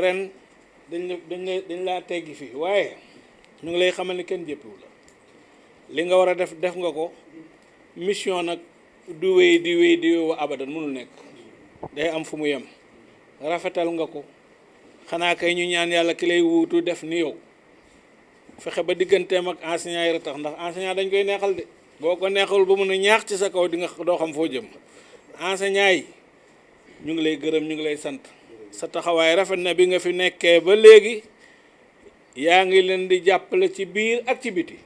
ren dañ laa teggi fii waaye ñu ngi lay xamal ni kenn jëppiwu la li nga war a def nga ko. mission nag du wéy di wéy wa abadan mënul nekk day am fu mu yem rafetal nga ko xanaa kay ñu ñaan yàlla ki lay wuutu def ni yow fexe ba digganteem ak enseignant yi tax ndax enseignant dañ koy neexal de boo ko neexal ba mun a ñaax ci sa kaw di nga doo xam foo jëm enseignant yi ñu ngi lay gërëm ñu ngi lay sant sa taxawaay rafet na bi nga fi nekkee ba léegi yaa ngi leen di jàppale ci biir ak ci biti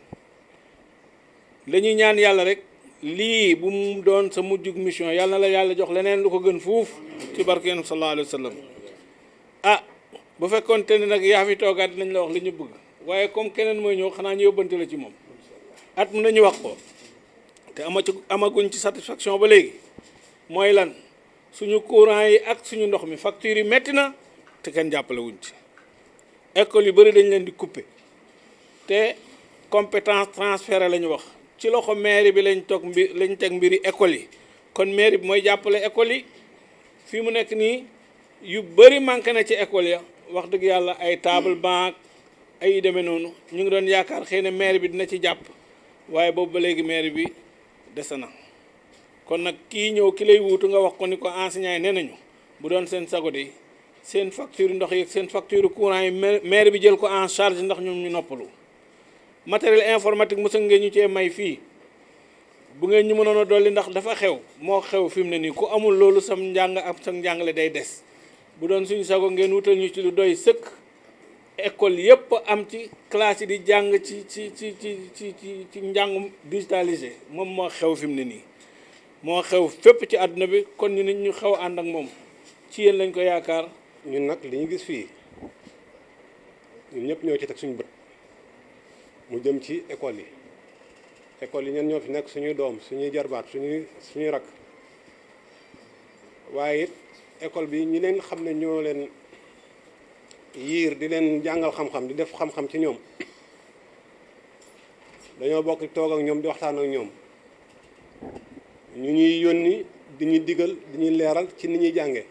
lañuy ñaan yàlla rek lii bu mu doon sa mujjug mission yàlla na la yàlla jox leneen lu ko gën fuuf ci barke yonent sallallahu alayhi wa sallam bu fekkoon te ne nag yaa fi toogaat dinañ la wax li ñu bëgg waaye comme keneen mooy ñëw xanaa ñu yóbbante la ci moom at mu nañu wax ko te amaguñ ci satisfaction ba léegi mooy lan suñu courant yi ak suñu ndox mi facture yi metti na te kenn jàppale wuñ ci école yu bëri dañ leen di couper te compétence transférée la ñu wax ci loxo mairie bi lañ teg mbiri école yi kon mairie bi mooy jàppale école yi fii mu nekk nii yu bëri manqué na ci école ya wax dëgg yàlla ay table banc ay yu demee noonu ñu ngi doon yaakaar xëy na mairie bi dina ci jàpp waaye boobu ba léegi mairie bi dese na kon nag kii ñëw ki lay wuutu nga wax ko ni ko enseignant yi nee nañu bu doon seen sago de seen facture ndox yi seen facture courant yi maire bi jël ko en charge ndax ñoom ñu noppalu matériel informatique mos ngeen ñu cee may fii bu ngeen ñu mënoon a dolli ndax dafa xew moo xew fi mu ne nii ku amul loolu sam njàng ak sam njàngale day des bu doon suñu sago ngeen wutal ñu ci lu doy sëkk école yépp am ci classe yi di jàng ci njàngum digitalisé moom moo xew fi mu ne nii moo xew fépp ci àdduna bi kon ñu nit ñu xew ànd ak moom ci yéen lañ ko yaakaar. ñun nag li ñu gis fii ñun ñëpp ñoo ci teg suñu bët mu jëm ci école yi ñen ñoo fi nekk suñuy doom suñuy jarbaat suñuy rak waaye it école bi ñi leen xam ne ñoo leen yiir di leen jàngal xam-xam di def xam-xam ci ñoom dañoo bokk toog ak ñoom di waxtaan ak ñoom ñu ñuy yónni di ñuy digal di ñuy leeral ci ni ñuy jànge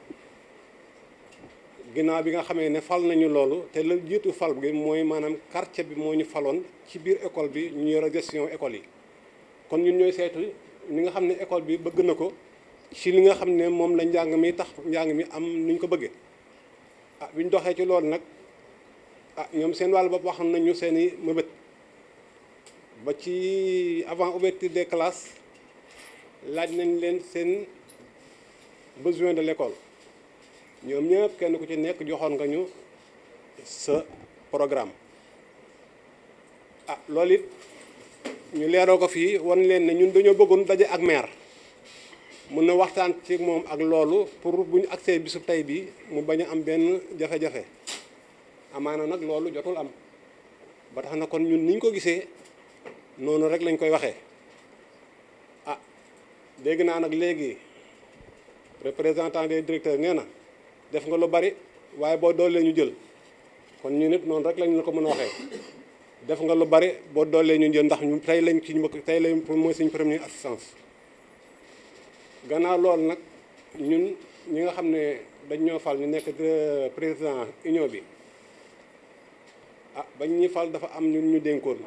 ginnaaw bi nga xamee ne fal nañu loolu te la jiitu fal gi mooy maanaam quartier bi moo ñu faloon ci biir école bi ñu yore gestion école yi kon ñun ñooy seetu li nga xam ne école bi bëgg na ko ci li nga xam ne moom la njàng mi tax njàng mi am ni ñu ko bëggee bi ñu doxee ci loolu nag ñoom seen wàllu bopp wax nañu seen i mëbët ba ci avant ouverture des classes laaj nañ leen seen besoin de l'école ñoom ñëpp kenn ku ci nekk joxoon nga ñu sa programme loolu it ñu leeroo ko fii wan leen ne ñun dañoo bëggoon daje ak maire mun na waxtaan ci moom ak loolu pour bu ñu agsee bisu tey bi mu bañ a am benn jafe-jafe amaana nag loolu jotul am ba tax na kon ñun niñ ko gisee noonu rek lañ koy waxee dégg naa nag léegi représentant des directeurs nee na def nga lu bari waaye boo doolee ñu jël kon ñu nit noonu rek lañ la ko mën a waxee def nga lu bari boo doolee ñu jël ndax ñu tey lañ ci tey lañ mooy suñu première assistance gannaaw loolu nag ñun ñi nga xam ne dañ ñoo fal ñu nekk président union bi bañ ñuy fal dafa am ñun ñu dénkoon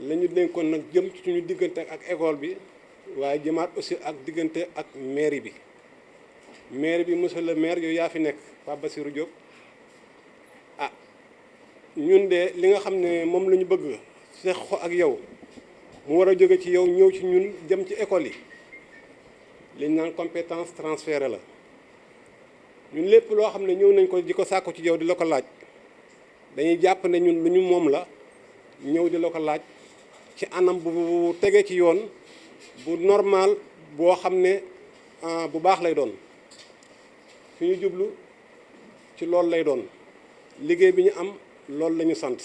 la ñu dénkoon nag jëm ci suñu diggante ak école bi waaye jëmaat aussi ak diggante ak mairie bi monsieur le maire yow yaa fi nekk Pape Bassirou Diop ñun de li nga xam ne moom la ñu bëgg seq ko ak yow mu war a jóge ci yow ñëw ci ñun jëm ci école yi li ñu naan compétence transférée la ñun lépp loo xam ne ñëw nañ ko di ko sàkku ci yow di la ko laaj dañuy jàpp ne ñun lu ñu moom la ñëw di la ko laaj ci anam bu tegee ci yoon bu normal boo xam ne bu baax lay doon fi ñu jublu ci loolu lay doon liggéey bi ñu am loolu la ñu sant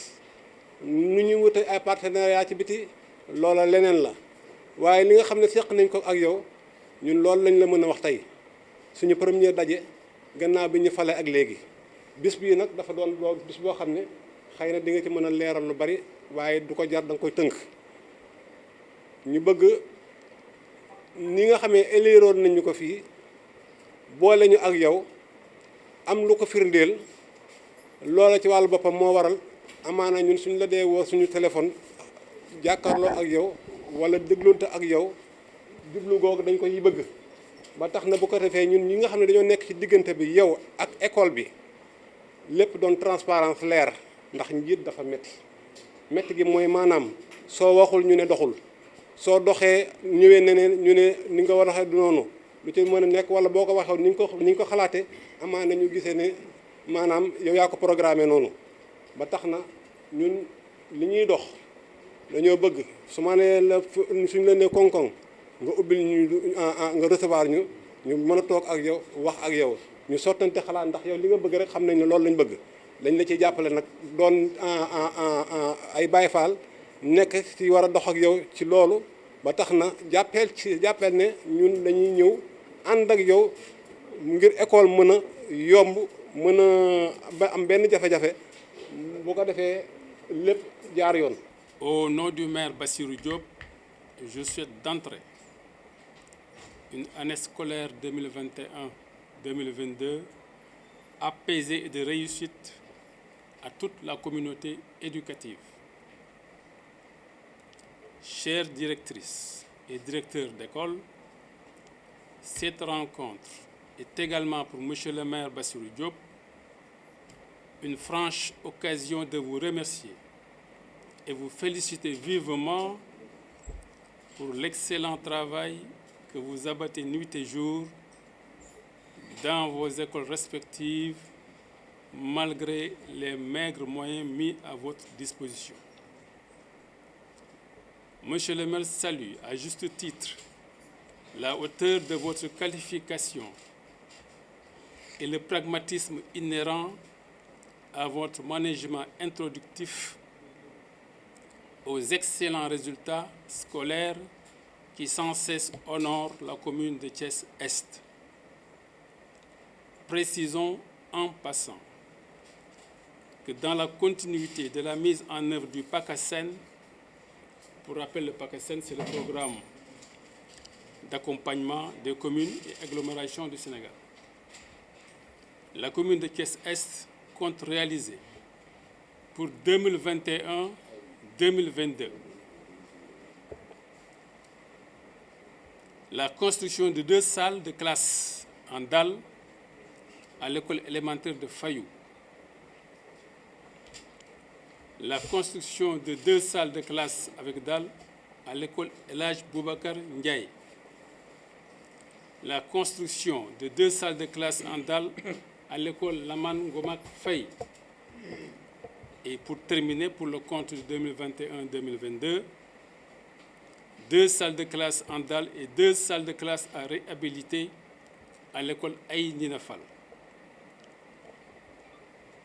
nu ñu wute ay partenariat ci biti loola leneen la waaye li nga xam ne seq nañ ko ak yow ñun loolu lañ la mën a wax tey suñu premier daje gannaaw bi ñu fale ak léegi bis bii nag dafa doon bis boo xam ne xëy na di nga ci mën a leeral lu bari waaye du ko jar da nga koy tënk ñu bëgg ni nga xamee éliroon nañu ko fii boole ñu ak yow am lu ko firndeel loola ci wàllu boppam moo waral amaana ñun suñ la dee woo suñu téléphone jàkkaarloo ak yow wala dégloonte ak yow jublu googu dañ ko yi bëgg ba tax na bu ko defee ñun ñi nga xam ne dañoo nekk ci diggante bi yow ak école bi lépp doon transparence leer ndax njiit dafa métti gi mooy maanaam soo waxul ñu ne doxul soo doxee ñëwee neneen ñu ne ni nga war a waxee du noonu lu ci mën a nekk wala boo ko waxee ni nga ko xalaatee amaana ñu gisee ne maanaam yow yaa ko programmé noonu ba tax na ñun li ñuy dox dañoo bëgg su ma nee la suñ la nee koŋ-koŋ nga ubbil ñu nga recevoir ñu mën a toog ak yow wax ak yow ñu sottante xalaat ndax yow li nga bëgg rek xam nañ ne loolu lañ bëgg lañ la ciy jàppale nag doon ay Baay Faal nekk ci war a dox ak yow ci loolu ba tax na jàppeel ne ñun dañuy ñëw ànd ak yow ngir école mën a yomb mën a ba am benn jafe-jafe bu ko defee lépp jaar yoon. Au nom du maire Bassirou Diop, je souhaite d'entrée une année scolaire 2021-2022 apaisée et de réussite à toute la communauté éducative. Chères directrices et directeurs d'école, cette rencontre est également pour Monsieur le maire Bassirou Diop une franche occasion de vous remercier et vous féliciter vivement pour l'excellent travail que vous abattez nuit et jour dans vos écoles respectives, malgré les maigres moyens mis à votre disposition. Monsieur le maire salue à juste titre la hauteur de votre qualification et le pragmatisme inhérent à votre management introductif aux excellents résultats scolaires qui sans cesse honorent la commune de Thiès-Est. Précisons en passant que dans la continuité de la mise en œuvre du PACASEN, pour rappel, le PACASEN, c'est le programme d'accompagnement des communes et agglomérations du Sénégal. La commune de Thiès-Est compte réaliser pour 2021-2022 la construction de 2 salles de classe en dalle à l'école élémentaire de Fayou, la construction de 2 salles de classe avec dalle à l'école El Hadj Boubacar Ndiaye, la construction de 2 salles de classe en dalle à l'école Lamane Gomak Faye. Et pour terminer, pour le compte de 2021-2022, 2 salles de classe en dalle et 2 salles de classe à réhabiliter à l'école Aïe Ninafal.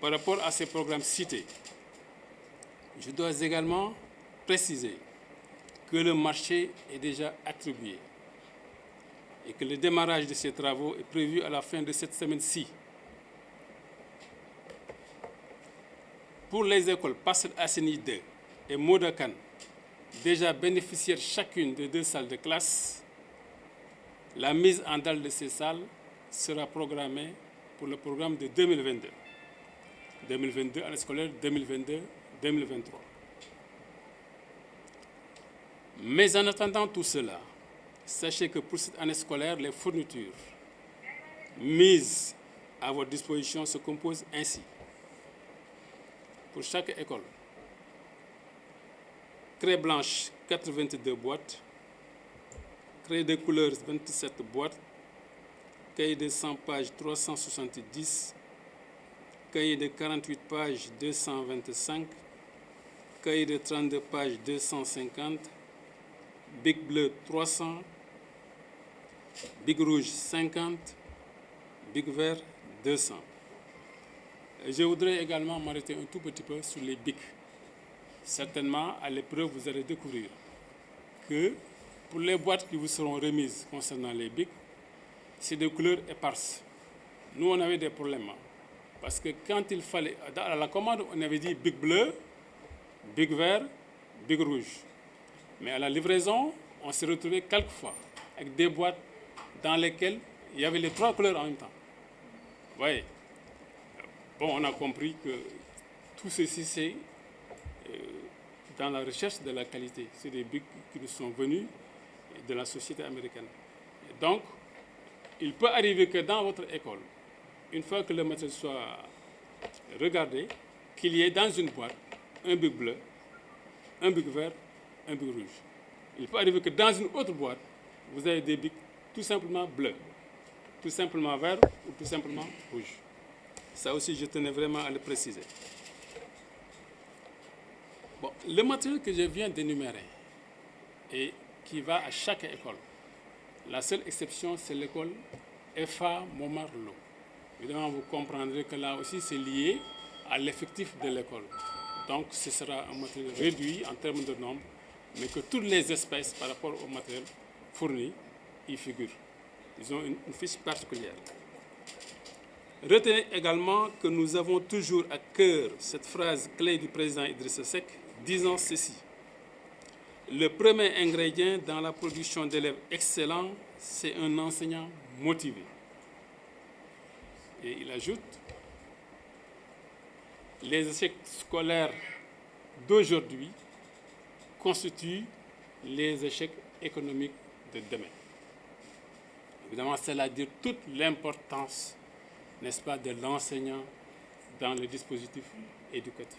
Par rapport à ces programmes cités, je dois également préciser que le marché est déjà attribué et que le démarrage de ces travaux est prévu à la fin de cette semaine-ci. Pour les écoles Parcelles Assainies 2 et Modakan, déjà bénéficiaires chacune de 2 salles de classe, la mise en dalle de ces salles sera programmée pour le programme de 2022. 2022, année scolaire 2022-2023. Mais en attendant tout cela, sachez que pour cette année scolaire, les fournitures mises à votre disposition se composent ainsi. Pour chaque école, craie blanche 82 boîtes, craie de couleurs 27 boîtes, cahier de 100 pages 370, cahier de 48 pages 225, cahier de 32 pages 250, bic bleu 300, bic rouge 50, bic vert 200. Je voudrais également m'arrêter un tout petit peu sur les bics. Certainement, à l'épreuve, vous allez découvrir que pour les boîtes qui vous seront remises concernant les bics, c'est de couleurs éparses. Nous, on avait des problèmes. Parce que quand il fallait, à la commande, on avait dit bic bleu, bic vert, bic rouge. Mais à la livraison, on s'est retrouvé quelquefois avec des boîtes dans lesquelles il y avait les 3 couleurs en même temps. Vous voyez. bon, on a compris que tout ceci, c'est dans la recherche de la qualité. C'est des bics qui nous sont venus de la société américaine. Et donc, il peut arriver que dans votre école, une fois que le matériel soit regardé, qu'il y ait dans une boîte un bic bleu, un bic vert, un bic rouge. Il peut arriver que dans une autre boîte, vous avez des bics tout simplement bleus, tout simplement vert ou tout simplement rouge. Ça aussi, je tenais vraiment à le préciser. Bon, le matériel que je viens d'énumérer et qui va à chaque école, la seule exception, c'est l'école FA Montmartre-Lo. Évidemment, vous comprendrez que là aussi, c'est lié à l'effectif de l'école. Donc, ce sera un matériel réduit en termes de nombre, mais que toutes les espèces par rapport au matériel fourni y figurent. Ils ont une fiche particulière. Retenez également que nous avons toujours à cœur cette phrase clé du président Idrissa Seck disant ceci: le premier ingrédient dans la production d'élèves excellents, c'est un enseignant motivé. Et il ajoute: les échecs scolaires d'aujourd'hui constituent les échecs économiques de demain. Évidemment, cela dit toute l'importance, n'est-ce pas, de l'enseignant dans le dispositif éducatif.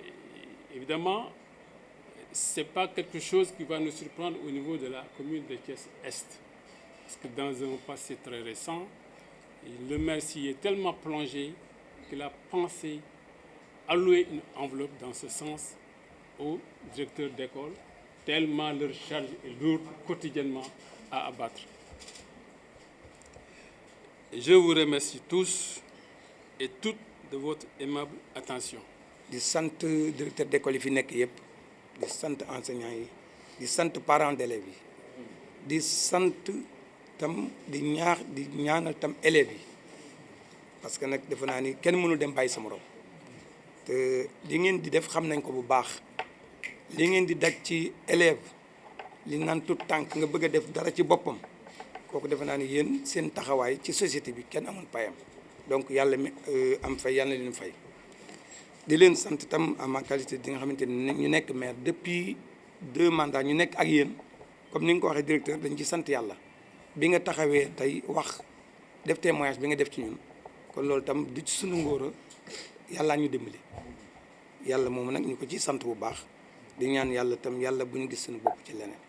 Et évidemment, ce n'est pas quelque chose qui va nous surprendre au niveau de la commune de Thiès-Est. Parce que dans un passé très récent, le maire s'y est tellement plongé qu'il a pensé allouer une enveloppe dans ce sens aux directeurs d'école, tellement leur charge est lourde quotidiennement à abattre. Je vous remercie tous et toutes de votre aimable attention. di sant directeur d'école yi fi nekk yëpp, di sant enseignants yi, di sant parents d'élèves yi, di sant tam di ñaanal tam élèves yi, parce que nag defe naa ni kenn mënul dem bàyyi sa morom te li ngeen di def xam nañ ko bu baax. li ngeen di daj ci élève li naan tout tànk nga bëgg a def dara ci boppam, kooku defe naa ni yéen seen taxawaay ci société bi kenn amul payam. Donc yàlla mi am fay, yàlla leen fay. di leen sant itam à ma qualité di nga xamante ne ñu nekk maire depuis 2 mandats ñu nekk ak yéen, comme ni nga ko waxee directeur, dañ ci sant yàlla bi nga taxawee tey wax def témoignage bi nga def ci ñun. kon loolu tam du ci sunu ngóora, yàllaa ñu dimbali. yàlla moom nag ñu ko ci sant bu baax, di ñaan yàlla tam yàlla bu ñu gis suñu bopp ci leneen.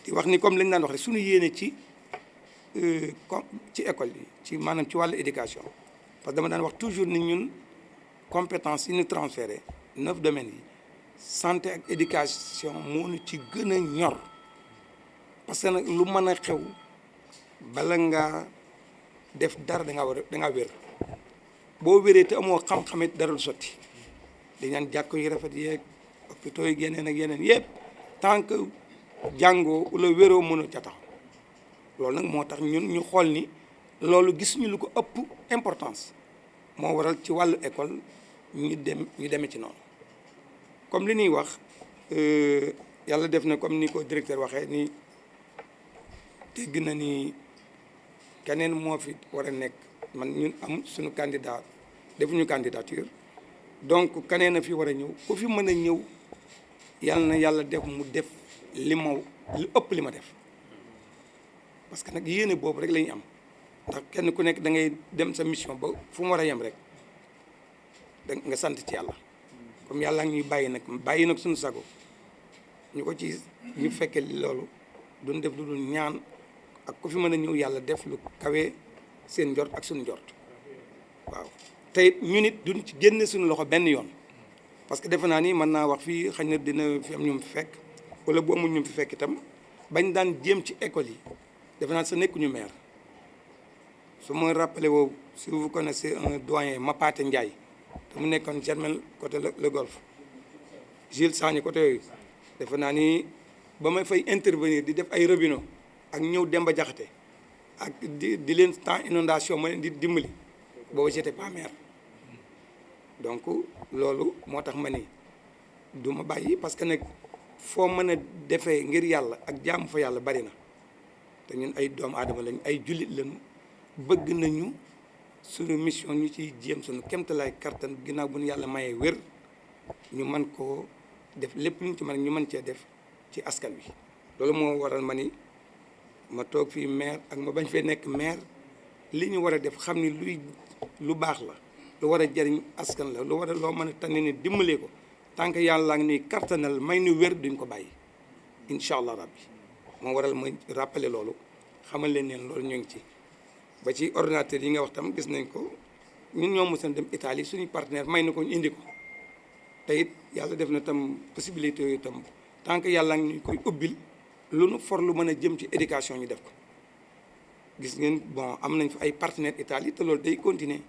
di wax ni comme lañ daan wax rek suñu yéene ci école yi, ci maanaam ci wàllu éducation, parce que dama daan wax toujours ni ñun compétence yi ñu transféré 9 domaines yi, santé ak éducation moo ñu ci gën a ñor. parce que nag lu mën a xew bala nga def dara da ngaa wér. boo wéree te amoo xam-xamit dara du sotti. di ñaan jàkko yi rafet yeeg hôpitaux yi yeneen ak yeneen yëpp tant que jàngoo wala wéroo mënoo ca taxaw. loolu nag moo tax ñun ñu xool ni loolu gis ñu lu ko ëpp importance, moo waral ci wàllu école ñu demee ci noonu. comme li ñuy wax yàlla def na comme ni ko directeur waxee ni dégg na ni keneen moo fi war a nekk. man ñun am suñu candidat defuñu candidature, donc keneen a fi war a ñëw. ku fi mën a ñëw yàlla na yàlla def mu def li ëpp li ma def, parce que nag yéene boobu rek la ñu am. ndax kenn ku nekk da ngay dem sa mission ba fu mu war a yem rek da nga sant ci yàlla. comme yàlla ñuy bàyyi nag suñu sago ñu ko ci ñu fekkee loolu duñ def lu dul ñaan ak ku fi mën a ñëw yàlla def lu kawe seen njort ak suñu njort. waaw tey ñu nit duñ ci génne suñu loxo benn yoon, parce que defe naa ni mën naa wax fii xëy na dina fi am ñu fi fekk wala bu amul ñu fi fekk itam bañ daan jéem ci école yi defe naa sa nekkuñu maire. su ma rappelé woo, si vous connaissez un doyen Mapaté Ndiaye te mu nekkoon Germain côté le golfe, Gilles Sagna côté yooyu, defe naa ni ba may fay intervenir di def ay robinet ak ñëw Demba Jaxate ak di leen temps inondation ma leen di dimbali, boobu j'étais pas maire. donc loolu moo tax ma ni du ma bàyyi, parce que nag foo mën a defee ngir yàlla ak jaamu fa yàlla bari na te ñun ay doomu aadama lañ, ay jullit lañu, bëgg nañu suñu mission ñu ciy jéem suñu kéemtalaay kattan ginnaaw bu ñu yàlla mayee wér ñu mën koo def lépp lu ñu ci mën ñu mën cee def ci askan wi. loolu moo waral ma ni ma toog fii maire ak ma bañ fee nekk maire li ñu war a def xam ni lu baax la lu war a jariñ askan la lu war a loo mën a tànn ni dimbalee ko tant que yàlla ngi ni kattanal may nu wér duñ ko bàyyi incha allah rabbi moo waral ma rappelé loolu xamal leen neen loolu ñu ngi ci. ba ci ordinateur yi nga wax tam gis nañ ko ñun ñoo mosoon dem Italie suñu partenaire may na ko ñu indi ko te it yàlla def na tam possibilité yooyu tam tant que yàlla ngi ñu koy ubbil lu nu for lu mën a jëm ci éducation ñu def ko. gis ngeen bon am nañ fa ay partenaires Italie te loolu day continuer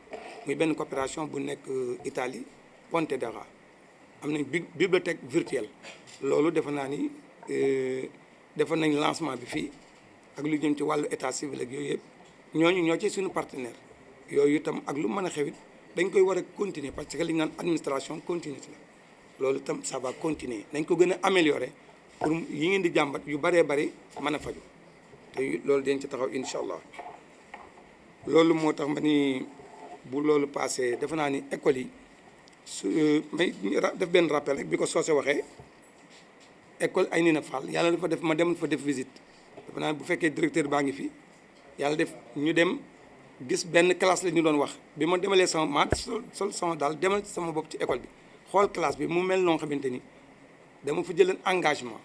muy benn coopération bu nekk Italie Pontedera am nañ bibliothèque virtuelle loolu defe naa ni defe nañ lancement bi fii ak lu jëm ci wàllu état civil ak yooyu yëpp. ñooñu ñoo ci suñu partenaire yooyu itam ak lu mën a xewit dañ koy war a continuer parce que li ñu naan administration continue la loolu itam ça va continuer dañ ko gën a améliorer pour yi ngeen di jàmbat yu bëree bëri mën a faju te loolu dañ ci taxaw incha allah. loolu moo tax ma ni bu loolu passé defe naa ni école yi su may def benn rappel rek bi ko soose waxee école Aynina Fall yàlla dafa def ma dem fa def visite defe naa bu fekkee directeur baa ngi fi. yàlla def ñu dem gis benn classe la ñu doon wax bi ma demalee sama ma sol sama daal demal sama bopp ci école bi xool classe bi mu mel noo xamante ni dama fa jëleen engagement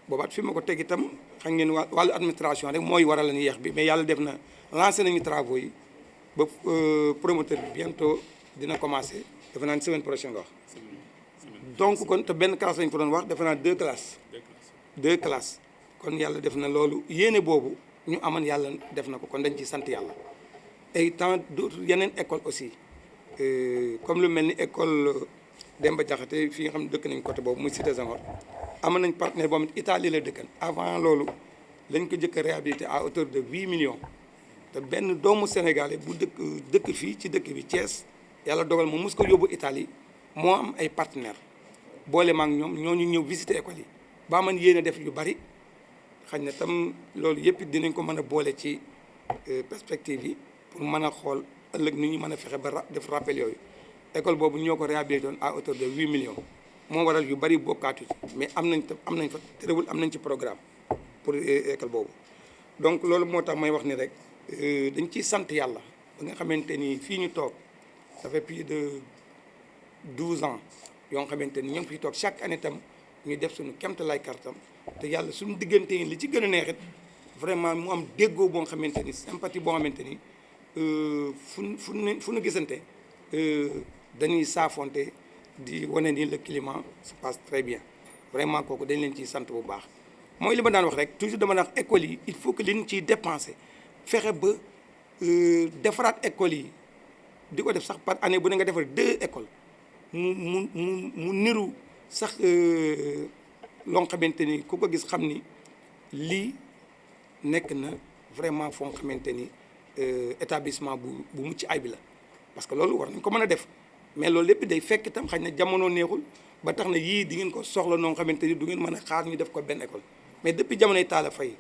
boobaat fi ma ko teg itam xam ngeen wàllu administration rek mooy waral la ñu yeex bi mais yàlla def na lancé nañu travaux yi ba promoteur bi bientôt dina commencé defe naa semaine prochaine nga wax donc kon te benn classe lañu fa doon wax defe naa deux classes kon yàlla def na loolu yéene boobu ñu aman yàlla def na ko kon dañ ci sant yàlla et tant d'autres yeneen école aussi comme lu mel ni école Demba Diakhaté fii nga xam ne dëkk nañ côté boobu muy Cité Senghor amoon nañ partenaire boo xam ne Italie la dëkkan avant loolu lañ ko jëkk a réhabilité à hauteur de 8 millions te benn doomu sénégalais bu dëkk fii ci dëkk bi Thiès yàlla dogal ma mus ko yóbbu Italie moo am ay partenaire boole ma ak ñoom ñooñu ñëw visiter école yi ba man yéene def yu bari xañ na tam loolu yëpp dinañ ko mën a boole ci perspective yi pour mën a xool ëllëg nu ñu mën a fexe ba def rappel yooyu école boobu ñoo ko réhabilité woon à hauteur de 8 millions moo waral yu bari bokkaatu ci mais am nañ fa terewul am nañ ci programme pour école boobu. donc loolu moo tax may wax ni rek dañ ciy sant yàlla ba nga xamante ni fii ñu toog ça fait plus de 12 ans yoo xamante ni ñu ngi fiy toog chaque année tam ñu def suñu kéemtalaay kartam te yàlla suñu diggante yi li ci gën a neexit vraiment mu am déggoo boo xamante ni sympathie boo xamante ni fu nu gisante dañuy saafonte di wane ni le climat se passe très bien vraiment kooku dañ leen ciy sant bu baax. mooy li ma daan wax rek toujours dama daan wax école yi il faut que li ñu ciy dépenser fexe ba defaraat école yi di ko def sax par année bu ne nga defar 2 écoles mu niru sax loo xamante ni ku ko gis xam ni lii nekk na vraiment foo xamante ni établissement bu mucc ayib la parce que loolu war nañ ko mën a def mais loolu lépp day fekk itam xëy na jamono neexul ba tax na yii di ngeen ko soxla noo xamante ni du ngeen mën a xaar ñu def ko benn école mais depuis jamonoy Talla Faye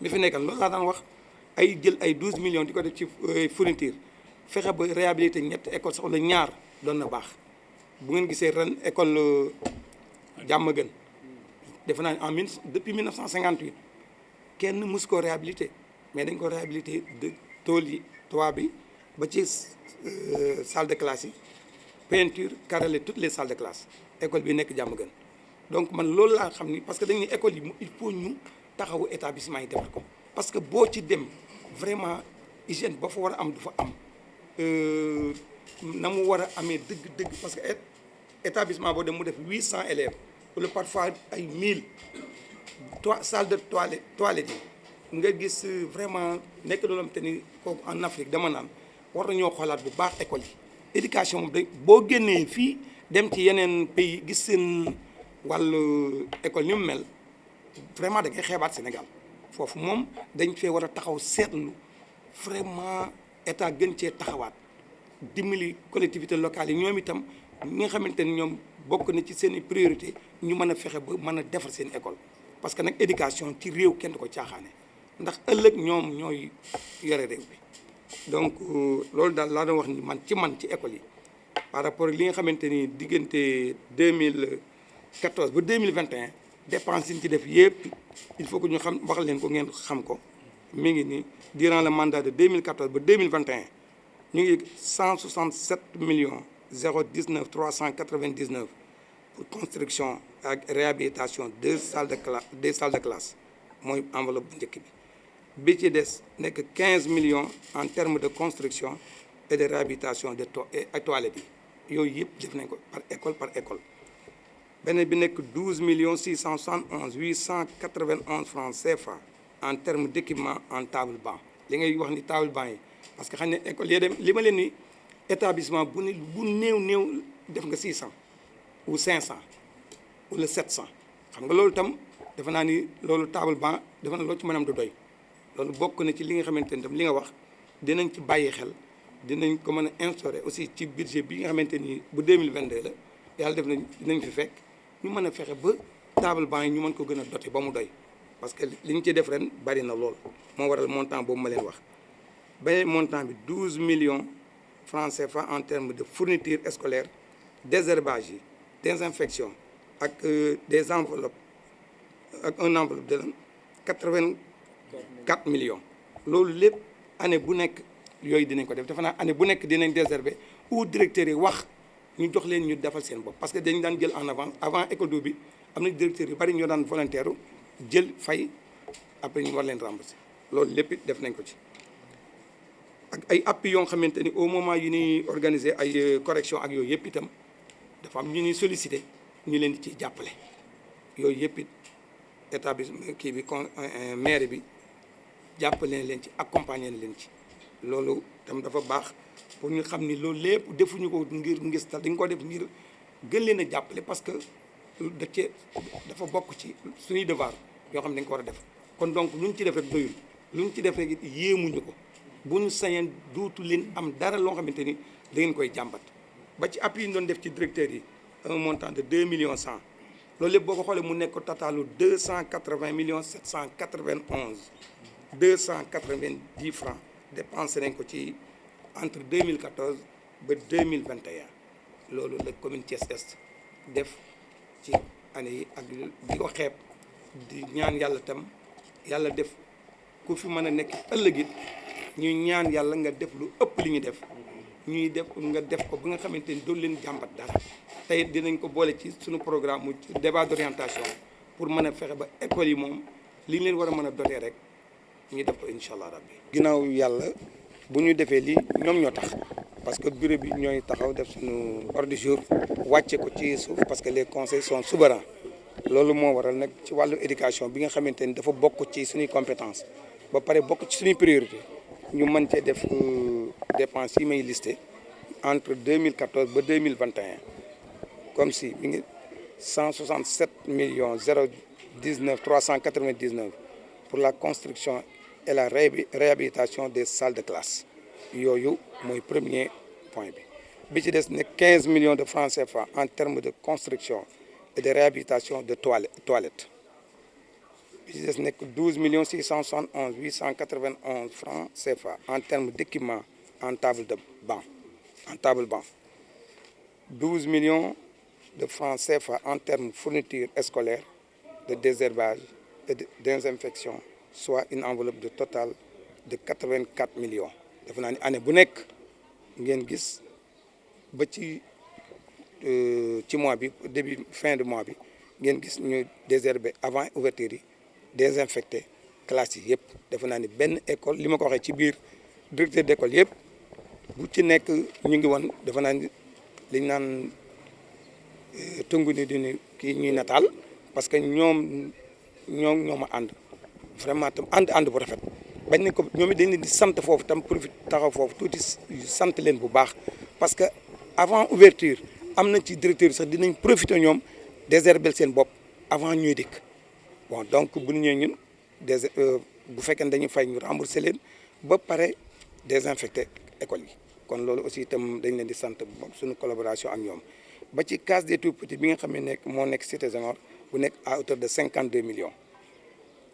mi fi nekkal loolu laa daan wax ay jël ay 12 millions di ko def ci fourniture fexe ba réhabiliter ñetti école sax wala ñaar doon na baax bu ngeen gisee ren école Diamaguène defe naa depuis 1958 kenn mus koo réhabilité mais dañ ko réhabilité de toit bi ba ci salle de classe yi peinture carrelé toutes les salles de classe école bi nekk Diamaguène donc man loolu laa xam ni parce que dañ ne école yi il faut ñu taxawu établissement yi defar ko parce que boo ci dem vraiment hygiène ba fa war a am du fa am na mu war a amee dëgg-dëgg parce que établissement boo dem mu def 800 élèves wala parfois ay 1000 salle de toilette yi nga gis vraiment nekk loolu am te ni kooku en Afrique dama naan war nañoo xoolaat bu baax école yi éducation moom day boo génnee fii dem ci yeneen pays gis seen wàllu école ni mu mel vraiment da ngay xeebaat Sénégal foofu moom dañ fee war a taxaw seetlu vraiment état gën cee taxawaat dimbali collectivité locale yi ñoom itam ñi nga xamante ni ñoom bokk na ci seen i priorité ñu mën a fexe ba mën a defar seen école parce que nag éducation ci réew kenn du ko caaxaane ndax ëllëg ñoom ñooy yore réew bi donc loolu daal laa doon wax ni man ci école yi par rapport ak li nga xamante ni diggante 2014 ba 2021 dépense yi ñu ci def yëpp il faut que ñu xam wax leen ko ngeen xam ko mi ngi ni durant le mandat de 2014 ba 2021 ñu ngi 167 millions 019 399 pour construction ak réhabilitation deux salles de classe mooy enveloppe bu njëkk bi ci des nekk 15 millions en termes de construction et de réhabilitation de toilettes yi yooyu yëpp def nañ ko par école beneen bi nekk 12 millions 671 891 francs CFA en termes d'équipement en table banc li ngay wax ni table banc yi parce que xam ne école yi dem li ma leen ni établissement bu néew def nga 600 ou 500 wala 700 xam nga loolu tam defe naa ni loolu table banc defe naa loolu ci mënam du doy loolu bokk na ci li nga xamante ni tam li nga wax dinañ ci bàyyi xel dinañ ko mën a instaurer aussi ci budget bi nga xamante ni bu 2022 la yàlla def nañ dinañ fi fekk ñu mën a fexe ba table banc yi ñu mën ko gën a doter ba mu doy parce que li ñu ci def ren bari na lool moo waral montant boobu ma leen wax beneen montant bi 12 millions francs CFA en termes de fourniture scolaire désherbage yi désinfection ak des enveloppes ak un enveloppe de lan 84 millions loolu lépp année bu nekk yooyu dinañ ko def defe naa année bu nekk dinañ désherber ou directeurs yi wax ñu jox leen ñu defal seen bopp parce que dañ daan jël en avance avant école d'eau bi am na directeurs yu bari ñoo daan volontaire jël fay après ñu war leen rembourser loolu lépp def nañ ko ci ak ay appui yoo xamante ni au moment yu ñuy organiser ay correction ak yooyu yëpp itam dafa am ñu ñuy solliciter ñu leen di ciy jàppale yooyu yëpp it établissement kii bi maire bi jàppale leen ci accompagner leen ci loolu tam dafa baax pour ñu xam ni loolu lépp defuñu ko ngir ngistal dañ ko def ngir gën leen a jàppale parce que dafa bokk ci suñuy devoir yoo xam ne dañ ko war a def kon donc lu ñu ci def rek doyul lu ñu ci def rek yéemuñu ko bu ñu sañeen duutu leen am dara loo xamante ni da ngeen koy jàmbat ba ci appui yi ñu doon def ci directeurs yi un montant de 2 millions 100 loolu lépp boo ko xoolee mu nekk ko totalu 280 millions 791 290 francs dépensé nañ ko ci entre 2014 ba 2021 loolu la commune Thiès Est def ci année yi ak di ko xeeb di ñaan yàlla tam yàlla def ku fi mën a nekk ëllëg it ñuy ñaan yàlla nga def lu ëpp li ñu def ñuy def nga def ko ba nga xamante ni doon leen jàmbat dara tey dinañ ko boole ci suñu programme mu débat d'orientation pour mën a fexe ba école yi moom li ñu leen war a mën a dotee rek ñu def ko incha allah rabbi. ginnaaw yàlla bu ñu defee lii ñoom ñoo tax parce que bureau bi ñooy taxaw def suñu ordre du jour wàcce ko ci suuf parce que les conseils sont souverains loolu moo waral nag ci wàllu éducation bi nga xamante ni dafa bokk ci suñuy compétence ba pare bokk ci suñuy priorité ñu mën cee def dépenses yi may listé entre 2014 ba 2021 comme si mi ngi 167 millions 019 399 pour la construction et la réhabilitation des salles de classe yooyu mooy premier point bi ci des ne 15 millions de francs CFA en termes de construction et de réhabilitation de toilettes bi ci des nekk 12 millions 671 891 francs CFA en termes d'équipement en table banc 12 millions de francs CFA en termes de fourniture scolaire de désherbage et de désinfection soit une enveloppe de total de 84 millions defe naa ni année bu nekk ngeen gis ba ci mois bi début fin de mois bi ngeen gis ñu désherber avant ouverture yi désinfecter classes yi yëpp defe naa ni benn école li ma ko waxee ci biir directeur d'école yëpp bu ci nekk ñu ngi woon defe naa ni liñ naan tëngu ni dini kii ñuy nataal parce que ñoom a ànd vraiment tam ànd bu rafet bañ ne ko ñoom it dañ leen di sant foofu tam profit taxaw foofu tuuti sant leen bu baax parce que avant ouverture am na ci directeur sax dinañ profiter ñoom désherber seen bopp avant ñuy dikk bon donc bu ñu ñëwee ñun bu fekkee ne dañuy fay ñu rembourser leen ba pare désinfecter école yi kon loolu aussi itam dañ leen di sant suñu collaboration ak ñoom ba ci case des tout-petits bi nga xam ne moo nekk Cité Senghor bu nekk à hauteur de 52 millions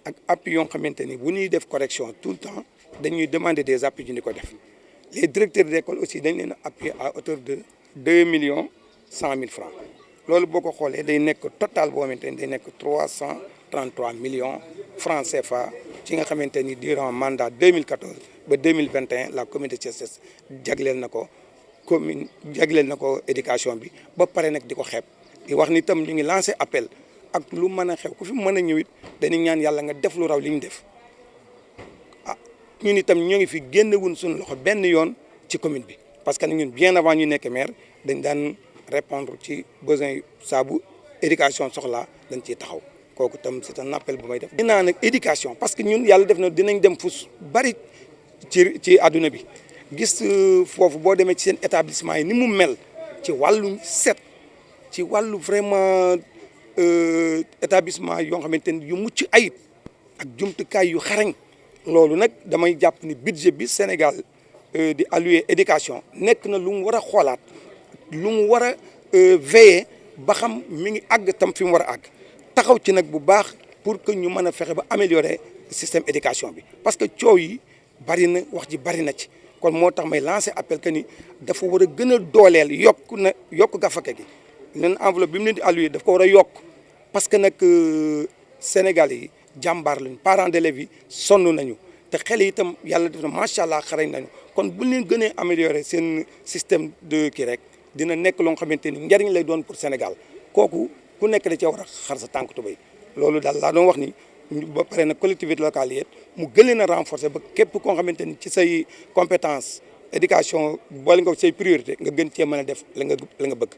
ak appui yoo xamante ni bu ñuy def correction tout le temps dañuy demander des appuis ñu di ko def les directeurs d'école aussi dañ leen a appuyer à hauteur de 2 100 000 francs loolu boo ko xoolee day nekk total boo xamante ni day nekk 333 millions francs CFA ci nga xamante ni durant mandat 2014 ba 2021 la communauté Thiès jagleel na ko commune jagleel na ko éducation bi ba pare nag di ko xeeb di wax ni tam ñu ngi lancé appel ak lu mën a xew ku fi mën a ñëwit dañuy ñaan yàlla nga def lu raw li ñu def ah ñun itam ñoo ngi fi génnewuñ suñu loxo benn yoon ci commune bi parce que ñun bien avant ñu nekk maire dañ daan répondre ci besoin yu saabu éducation soxla dañ ciy taxaw kooku tam c'est un appel bu may def. dinaa nag éducation parce que ñun yàlla def na dinañ dem fu bari ci àdduna bi gis foofu boo demee ci seen établissement yi ni mu mel ci wàllu set ci wàllu vraiment établissement yoo xamante ni yu mucc ayib ak jumtukaay yu xarañ loolu nag damay jàpp ni budget bi Sénégal di allouer éducation nekk na lu mu war a xoolaat lu mu war a veiller ba xam mi ngi àgg tam fi mu war a àgg taxaw ci nag bu baax pour que ñu mën a fexe ba améliorer système éducation bi parce que coow yi bari na wax ji bari na ci kon moo tax may lancer appel que ni dafa war a gën a dooleel yokk gafaka gi leen enveloppe bi mu leen di allouer daf ko war a yokk parce que nag Sénégal yi jàmbaar lañu parents d'élèves yi sonn nañu te xel yi itam yàlla def na macha allah xarañ nañu kon bu leen gënee améliorer seen système de kii rek dina nekk loo xamante ni njariñ lay doon pour Sénégal kooku ku nekk da cee war a xar sa tànk tubéy loolu daal laa doon wax ni ba pare nag collectivité locale yi mu gën leen a renforcer ba képp koo xamante ni ci say compétence éducation boole nga say priorité nga gën cee mën a def la nga bëgg.